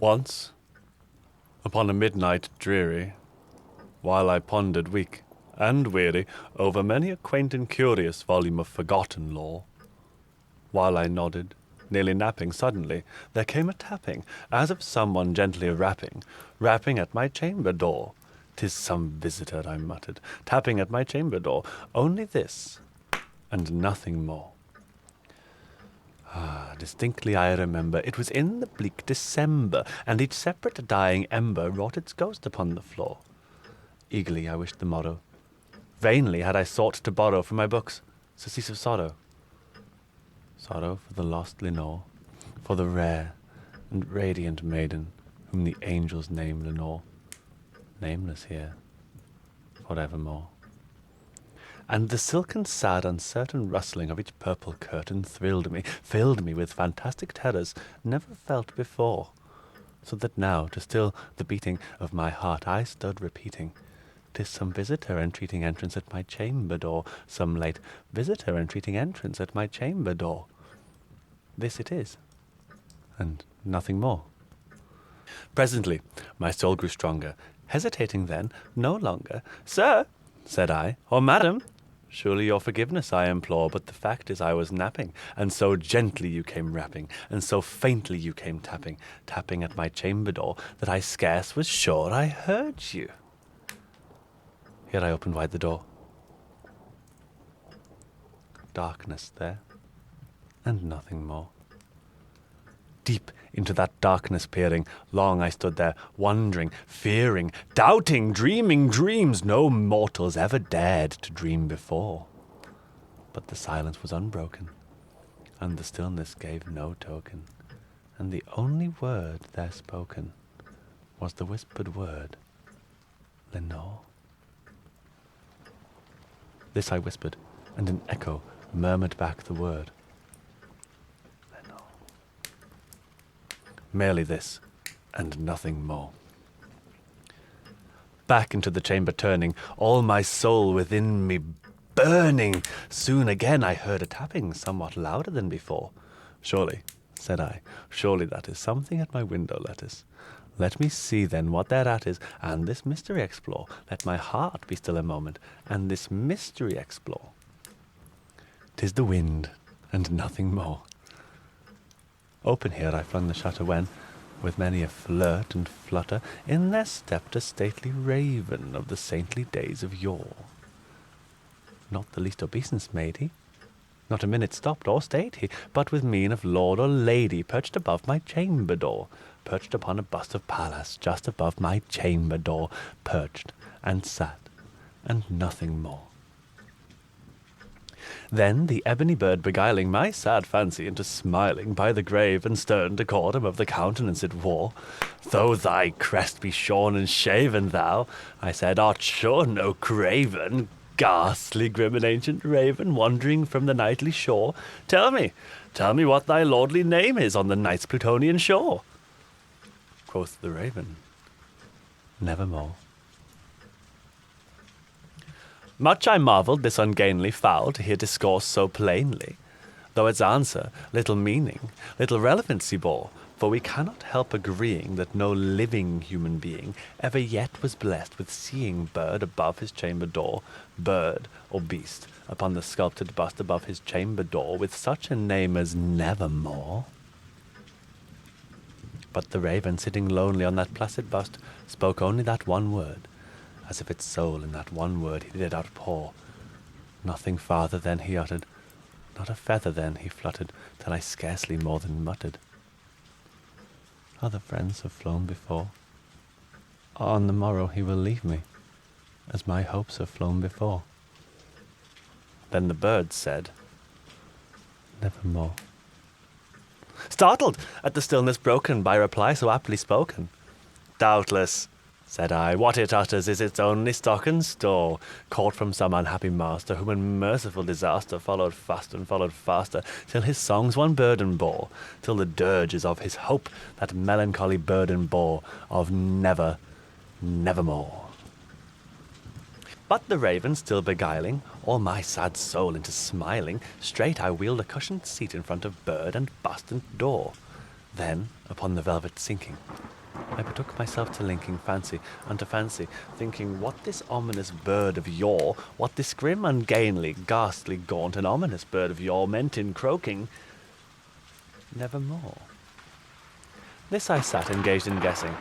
Once, upon a midnight dreary, while I pondered weak and weary over many a quaint and curious volume of forgotten lore, while I nodded, nearly napping, suddenly there came a tapping, as of someone gently rapping at my chamber door. "'Tis some visitor," I muttered, "tapping at my chamber door. Only this, and nothing more." Distinctly I remember, it was in the bleak December, and each separate dying ember wrought its ghost upon the floor. Eagerly I wished the morrow. Vainly had I sought to borrow from my books surcease of sorrow. Sorrow for the lost Lenore, for the rare and radiant maiden whom the angels name Lenore, nameless here, forevermore. And the silken, sad, uncertain rustling of each purple curtain thrilled me, filled me with fantastic terrors never felt before, so that now, to still the beating of my heart, I stood repeating, "'Tis some visitor entreating entrance at my chamber door, some late visitor entreating entrance at my chamber door. This it is, and nothing more." Presently my soul grew stronger, hesitating then no longer. "Sir," said I, "or madam, surely your forgiveness I implore, but the fact is I was napping, and so gently you came rapping, and so faintly you came tapping at my chamber door, that I scarce was sure I heard you." Here I opened wide the door. Darkness there, and nothing more. Deep into that darkness peering, long I stood there, wondering, fearing, doubting, dreaming dreams no mortals ever dared to dream before. But the silence was unbroken, and the stillness gave no token, and the only word there spoken was the whispered word, "Lenore." This I whispered, and an echo murmured back the word, "Lenore." Merely this, and nothing more. Back into the chamber turning, all my soul within me burning, soon again I heard a tapping somewhat louder than before. "Surely," said I, "surely that is something at my window lattice. Let me see then what thereat is, and this mystery explore. Let my heart be still a moment, and this mystery explore. 'Tis the wind, and nothing more." Open here I flung the shutter when, with many a flirt and flutter, in there stepped a stately raven of the saintly days of yore. Not the least obeisance made he, not a minute stopped or stayed he, but with mien of lord or lady perched above my chamber door, perched upon a bust of Pallas just above my chamber door, perched and sat, and nothing more. Then the ebony bird beguiling my sad fancy into smiling by the grave and stern decorum of the countenance it wore, "Though thy crest be shorn and shaven, thou," I said, "art sure no craven, ghastly grim and ancient raven, wandering from the nightly shore. Tell me what thy lordly name is on the night's Plutonian shore." Quoth the raven, "Nevermore." Much I marvelled this ungainly fowl to hear discourse so plainly, though its answer little meaning, little relevancy bore, for we cannot help agreeing that no living human being ever yet was blessed with seeing bird above his chamber door, bird or beast upon the sculptured bust above his chamber door, with such a name as Nevermore. But the raven, sitting lonely on that placid bust, spoke only that one word, as if its soul in that one word he did outpour. Nothing farther then he uttered, not a feather then he fluttered, till I scarcely more than muttered, "Other friends have flown before. On the morrow he will leave me, as my hopes have flown before." Then the bird said, "Nevermore." Startled at the stillness broken by reply so aptly spoken, "Doubtless," said I, "what it utters is its only stock and store, caught from some unhappy master, whom in merciful disaster followed fast and followed faster, till his songs one burden bore, till the dirges of his hope that melancholy burden bore, of nevermore." But the raven still beguiling all my sad soul into smiling, straight I wheeled a cushioned seat in front of bird and bust and door. Then, upon the velvet sinking, I betook myself to linking fancy unto fancy, thinking what this ominous bird of yore, what this grim, ungainly, ghastly, gaunt, and ominous bird of yore meant in croaking, nevermore. This I sat engaged in guessing,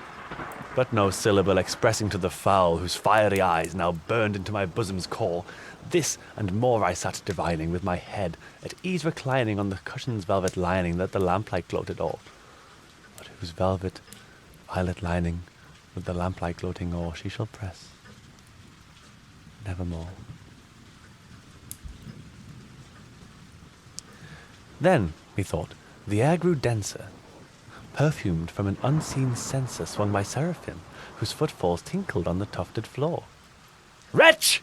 but no syllable expressing to the fowl whose fiery eyes now burned into my bosom's core. This and more I sat divining, with my head at ease reclining on the cushion's velvet lining that the lamplight gloated o'er, but whose velvet violet lining with the lamplight gloating o'er she shall press nevermore. Then, methought, the air grew denser, perfumed from an unseen censer swung by seraphim, whose footfalls tinkled on the tufted floor. "Wretch!"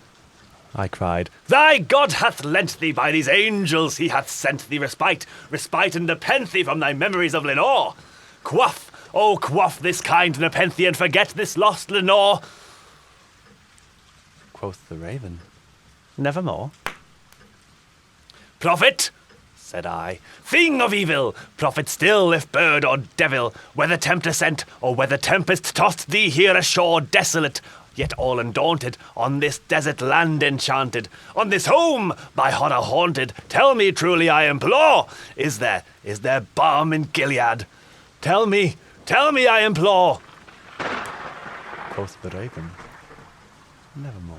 I cried, "thy God hath lent thee, by these angels he hath sent thee respite and nepenthe from thy memories of Lenore. Quaff, oh quaff this kind nepenthe, and forget this lost Lenore." Quoth the raven, "Nevermore." "Prophet," said I, "thing of evil, prophet still, if bird or devil, whether tempter sent, or whether tempest tossed thee here ashore desolate, yet all undaunted, on this desert land enchanted, on this home by horror haunted, tell me truly, I implore, is there balm in Gilead? Tell me, I implore." Quoth the raven, "Nevermore."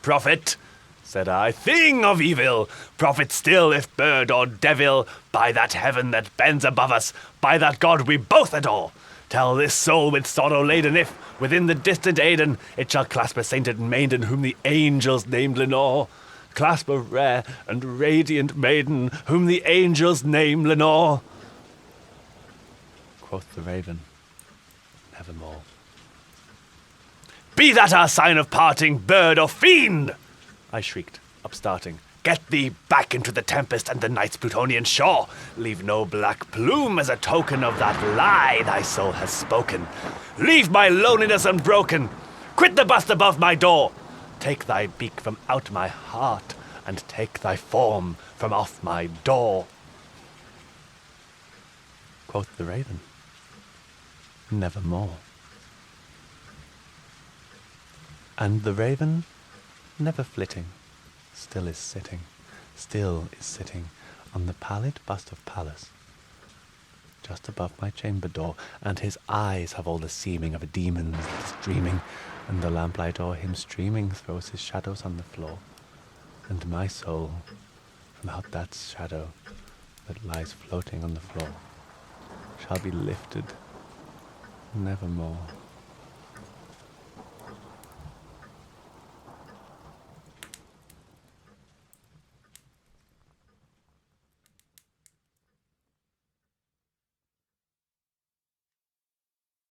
"Prophet," said I, "thing of evil, prophet still, if bird or devil, by that heaven that bends above us, by that God we both adore, tell this soul with sorrow laden if, within the distant Aidenn, it shall clasp a sainted maiden whom the angels named Lenore. Clasp a rare and radiant maiden whom the angels name Lenore." Quoth the raven, "Nevermore." "Be that our sign of parting, bird or fiend!" I shrieked, upstarting. "Get thee back into the tempest and the night's Plutonian shore. Leave no black plume as a token of that lie thy soul has spoken. Leave my loneliness unbroken. Quit the bust above my door. Take thy beak from out my heart, and take thy form from off my door." Quoth the raven, "Nevermore." And the raven, never flitting, still is sitting on the pallid bust of Pallas, just above my chamber door, and his eyes have all the seeming of a demon's that is dreaming, and the lamplight o'er him streaming throws his shadows on the floor, and my soul, from out that shadow that lies floating on the floor, shall be lifted nevermore.